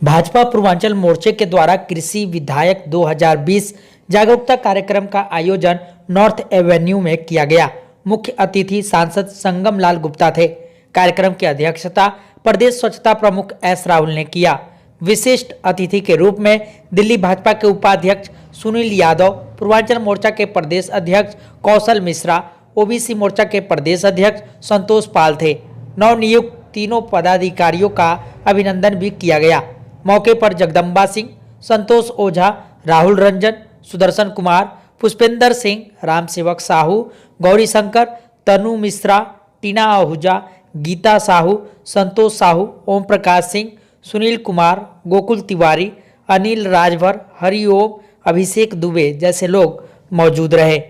भाजपा पूर्वांचल मोर्चे के द्वारा कृषि विधायक 2020 जागरूकता कार्यक्रम का आयोजन नॉर्थ एवेन्यू में किया गया। मुख्य अतिथि सांसद संगम लाल गुप्ता थे। कार्यक्रम की अध्यक्षता प्रदेश स्वच्छता प्रमुख एस राहुल ने किया। विशिष्ट अतिथि के रूप में दिल्ली भाजपा के उपाध्यक्ष सुनील यादव, पूर्वांचल मोर्चा के प्रदेश अध्यक्ष कौशल मिश्रा, ओबीसी मोर्चा के प्रदेश अध्यक्ष संतोष पाल थे। नवनियुक्त तीनों पदाधिकारियों का अभिनंदन भी किया गया। मौके पर जगदम्बा सिंह, संतोष ओझा, राहुल रंजन, सुदर्शन कुमार, पुष्पेंद्र सिंह, राम सेवक साहू, गौरी शंकर, तनु मिश्रा, टीना आहूजा, गीता साहू, संतोष साहू, ओम प्रकाश सिंह, सुनील कुमार, गोकुल तिवारी, अनिल राजभर, हरिओम, अभिषेक दुबे जैसे लोग मौजूद रहे।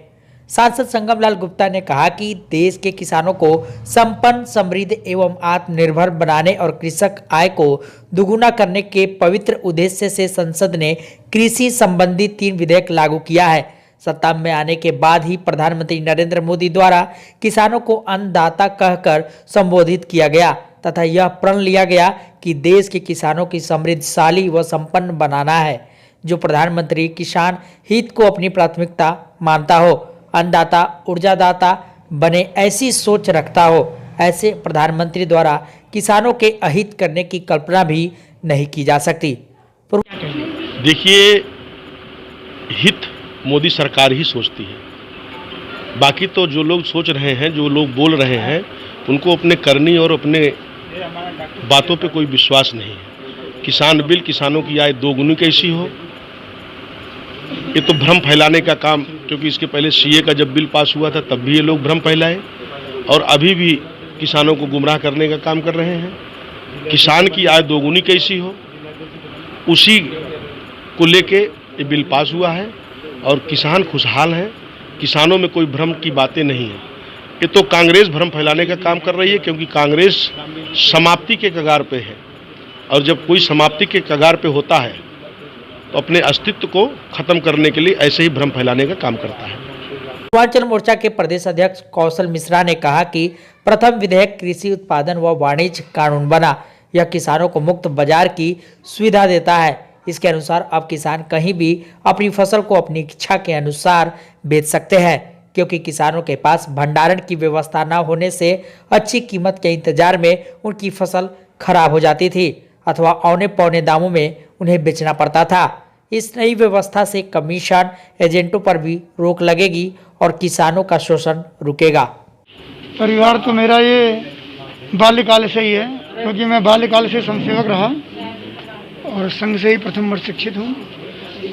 सांसद संगम लाल गुप्ता ने कहा कि देश के किसानों को संपन्न, समृद्ध एवं आत्मनिर्भर बनाने और कृषक आय को दुगुना करने के पवित्र उद्देश्य से संसद ने कृषि संबंधी 3 विधेयक लागू किया है। सत्ता में आने के बाद ही प्रधानमंत्री नरेंद्र मोदी द्वारा किसानों को अन्नदाता कहकर संबोधित किया गया तथा यह प्रण लिया गया कि देश के किसानों की समृद्धशाली व संपन्न बनाना है। जो प्रधानमंत्री किसान हित को अपनी प्राथमिकता मानता हो, अन्नदाता ऊर्जादाता बने ऐसी सोच रखता हो, ऐसे प्रधानमंत्री द्वारा किसानों के अहित करने की कल्पना भी नहीं की जा सकती। देखिए, हित मोदी सरकार ही सोचती है। बाकी तो जो लोग सोच रहे हैं, जो लोग बोल रहे हैं, उनको अपने करनी और अपने बातों पे कोई विश्वास नहीं है। किसान बिल, किसानों की आय दोगुनी कैसी हो, ये तो भ्रम फैलाने का काम, क्योंकि इसके पहले सीए का जब बिल पास हुआ था तब भी ये लोग भ्रम फैलाए और अभी भी किसानों को गुमराह करने का काम कर रहे हैं। किसान की आय दोगुनी कैसी हो, उसी को लेके ये बिल पास हुआ है और किसान खुशहाल हैं। किसानों में कोई भ्रम की बातें नहीं है। ये तो कांग्रेस भ्रम फैलाने का काम कर रही है, क्योंकि कांग्रेस समाप्ति के कगार पे है और जब कोई समाप्ति के कगार पे होता है तो अपने अस्तित्व को खत्म करने के लिए ऐसे ही भ्रम फैलाने का काम करता है। पूर्वांचल मोर्चा के प्रदेश अध्यक्ष कौशल मिश्रा ने कहा कि प्रथम विधेयक कृषि उत्पादन व वाणिज्य कानून बना। यह किसानों को मुक्त बाजार की सुविधा देता है। इसके अनुसार अब किसान कहीं भी अपनी फसल को अपनी इच्छा के अनुसार बेच सकते हैं, क्योंकि किसानों के पास भंडारण की व्यवस्था न होने से अच्छी कीमत के इंतजार में उनकी फसल खराब हो जाती थी अथवा औने पौने दामों में उन्हें बेचना पड़ता था। इस नई व्यवस्था से कमीशन एजेंटों पर भी रोक लगेगी और किसानों का शोषण रुकेगा। परिवार तो मेरा ये बाल्यकाल से ही है, क्योंकि मैं बाल्यकाल से संसेवक रहा और संघ से ही प्रथम वर्ष शिक्षित हूँ।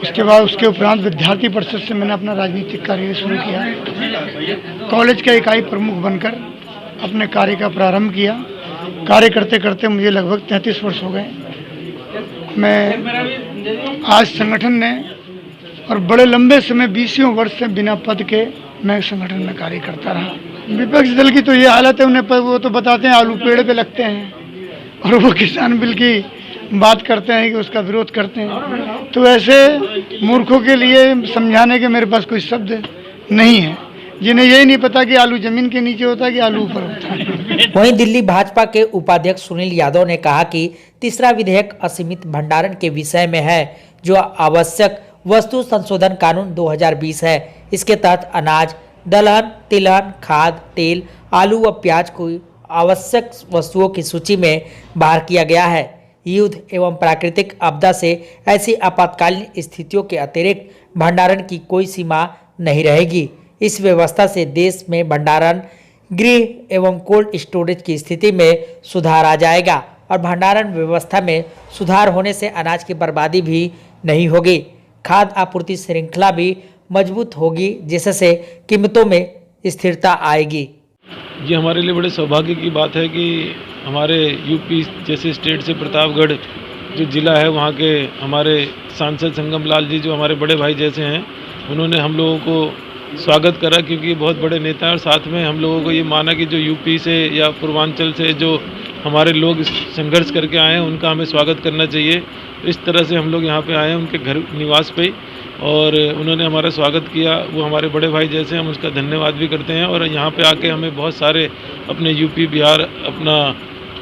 उसके बाद उसके उपरांत विद्यार्थी परिषद से मैंने अपना राजनीतिक कार्य शुरू किया। कॉलेज का इकाई प्रमुख बनकर अपने कार्य का प्रारंभ किया। कार्य करते करते मुझे लगभग 33 वर्ष हो गए। मैं आज संगठन ने और बड़े लंबे समय 20 वर्ष से बिना पद के मैं संगठन में कार्य करता रहा। विपक्ष दल की तो ये हालत है, उन्हें वो तो बताते हैं आलू पेड़ पे लगते हैं और वो किसान बिल की बात करते हैं कि उसका विरोध करते हैं। तो ऐसे मूर्खों के लिए समझाने के मेरे पास कोई शब्द नहीं है, जिन्हें यही नहीं पता कि आलू जमीन के नीचे होता है कि आलू ऊपर होता है। वहीं दिल्ली भाजपा के उपाध्यक्ष सुनील यादव ने कहा कि तीसरा विधेयक असीमित भंडारण के विषय में है, जो आवश्यक वस्तु संशोधन कानून 2020 है। इसके तहत अनाज, दलहन, तिलहन, खाद, तेल, आलू व प्याज को आवश्यक वस्तुओं की सूची में बाहर किया गया है। युद्ध एवं प्राकृतिक आपदा से ऐसी आपातकालीन स्थितियों के अतिरिक्त भंडारण की कोई सीमा नहीं रहेगी। इस व्यवस्था से देश में भंडारण गृह एवं कोल्ड स्टोरेज की स्थिति में सुधार आ जाएगा और भंडारण व्यवस्था में सुधार होने से अनाज की बर्बादी भी नहीं होगी। खाद्य आपूर्ति श्रृंखला भी मजबूत होगी, जिससे कीमतों में स्थिरता आएगी। ये हमारे लिए बड़े सौभाग्य की बात है कि हमारे यूपी जैसे स्टेट से प्रतापगढ़ जो ज़िला है, वहाँ के हमारे सांसद संगम लाल जी जो हमारे बड़े भाई जैसे हैं, उन्होंने हम लोगों को स्वागत करा, क्योंकि बहुत बड़े नेता हैं और साथ में हम लोगों को ये माना कि जो यूपी से या पूर्वांचल से जो हमारे लोग संघर्ष करके आए हैं उनका हमें स्वागत करना चाहिए। इस तरह से हम लोग यहाँ पे आए हैं उनके घर निवास पे और उन्होंने हमारा स्वागत किया। वो हमारे बड़े भाई जैसे, हम उसका धन्यवाद भी करते हैं। और यहाँ पे आके हमें बहुत सारे अपने यूपी बिहार अपना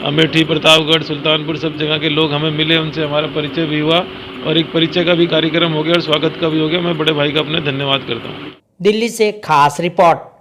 अमेठी, प्रतापगढ़, सुल्तानपुर सब जगह के लोग हमें मिले, उनसे हमारा परिचय भी हुआ और एक परिचय का भी कार्यक्रम हो गया और स्वागत का भी हो गया। मैं बड़े भाई का अपने धन्यवाद करता हूँ। दिल्ली से खास रिपोर्ट।